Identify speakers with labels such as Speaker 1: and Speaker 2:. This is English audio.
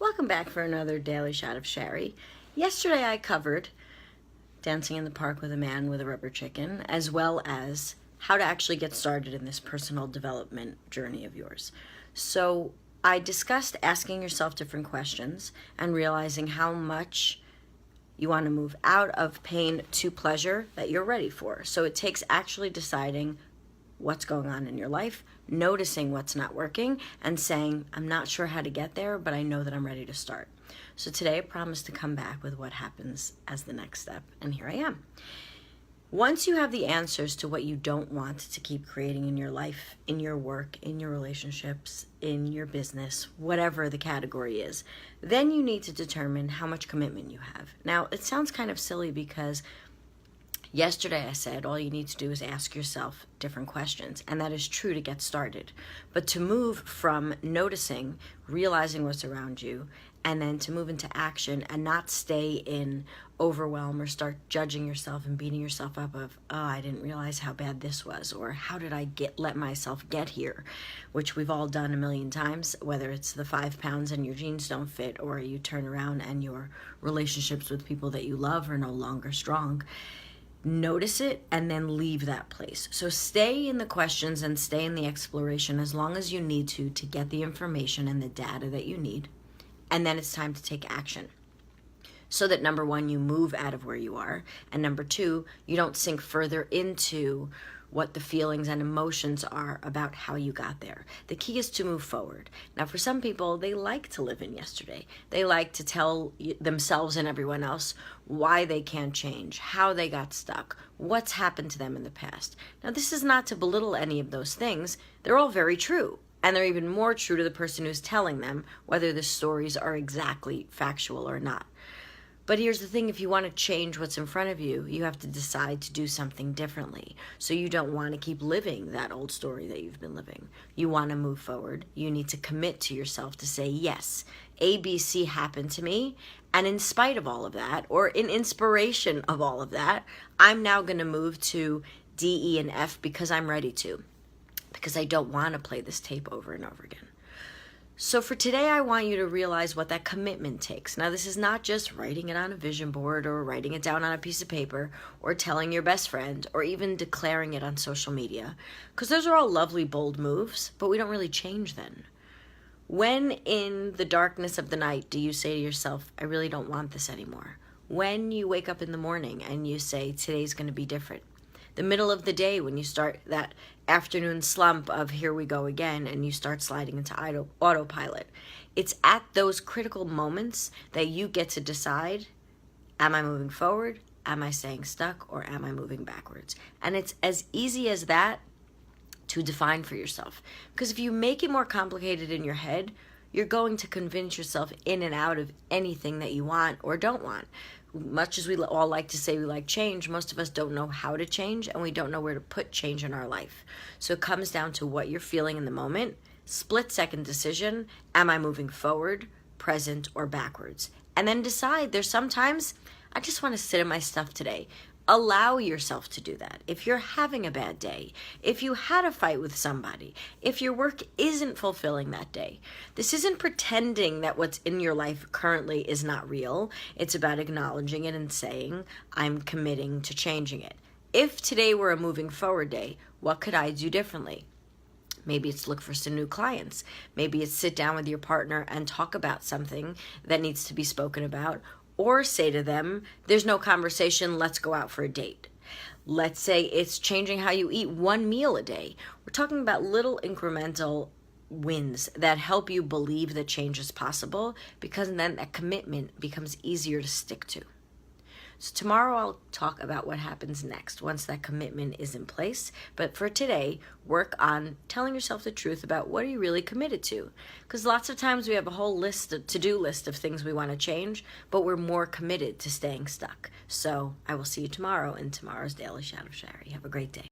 Speaker 1: Welcome back for another Daily Shot of Shari. Yesterday I covered dancing in the park with a man with a rubber chicken, as well as how to actually get started in this personal development journey of yours. So I discussed asking yourself different questions and realizing how much you want to move out of pain to pleasure that you're ready for. So it takes actually deciding what's going on in your life, noticing what's not working, and saying, I'm not sure how to get there, but I know that I'm ready to start. So today I promise to come back with what happens as the next step, and here I am. Once you have the answers to what you don't want to keep creating in your life, in your work, in your relationships, in your business, whatever the category is, then you need to determine how much commitment you have. Now, it sounds kind of silly because yesterday I said all you need to do is ask yourself different questions, and that is true to get started. But to move from noticing, realizing what's around you, and then to move into action and not stay in overwhelm or start judging yourself and beating yourself up of, oh, I didn't realize how bad this was, or how did I let myself get here, which we've all done a million times, whether it's the 5 pounds and your jeans don't fit, or you turn around and your relationships with people that you love are no longer strong. Notice it and then leave that place. So stay in the questions and stay in the exploration as long as you need to get the information and the data that you need. And then it's time to take action. So that number one, you move out of where you are. And number two, you don't sink further into what the feelings and emotions are about how you got there. The key is to move forward. Now, for some people, they like to live in yesterday. They like to tell themselves and everyone else why they can't change, how they got stuck, what's happened to them in the past. Now, this is not to belittle any of those things. They're all very true. And they're even more true to the person who's telling them, whether the stories are exactly factual or not. But here's the thing, if you want to change what's in front of you, you have to decide to do something differently. So you don't want to keep living that old story that you've been living. You want to move forward. You need to commit to yourself to say, yes, A, B, C happened to me. And in spite of all of that, or in inspiration of all of that, I'm now going to move to D, E, and F because I'm ready to. Because I don't want to play this tape over and over again. So for today, I want you to realize what that commitment takes. Now, this is not just writing it on a vision board or writing it down on a piece of paper or telling your best friend or even declaring it on social media, because those are all lovely, bold moves, but we don't really change then. When in the darkness of the night do you say to yourself, I really don't want this anymore? When you wake up in the morning and you say, today's going to be different. The middle of the day when you start that afternoon slump of here we go again and you start sliding into autopilot. It's at those critical moments that you get to decide, am I moving forward? Am I staying stuck? Or am I moving backwards? And it's as easy as that to define for yourself. Because if you make it more complicated in your head, you're going to convince yourself in and out of anything that you want or don't want. Much as we all like to say we like change, most of us don't know how to change, and we don't know where to put change in our life. So it comes down to what you're feeling in the moment, split-second decision, am I moving forward, present, or backwards? And then decide, there's sometimes, I just want to sit in my stuff today. Allow yourself to do that. If you're having a bad day, if you had a fight with somebody, if your work isn't fulfilling that day, this isn't pretending that what's in your life currently is not real. It's about acknowledging it and saying, I'm committing to changing it. If today were a moving forward day, what could I do differently? Maybe it's look for some new clients. Maybe it's sit down with your partner and talk about something that needs to be spoken about. Or say to them, there's no conversation, let's go out for a date. Let's say it's changing how you eat one meal a day. We're talking about little incremental wins that help you believe that change is possible, because then that commitment becomes easier to stick to. So tomorrow I'll talk about what happens next once that commitment is in place. But for today, work on telling yourself the truth about what are you really committed to. Because lots of times we have a whole to-do list of things we want to change, but we're more committed to staying stuck. So I will see you tomorrow in tomorrow's Daily Shot of Shari. Have a great day.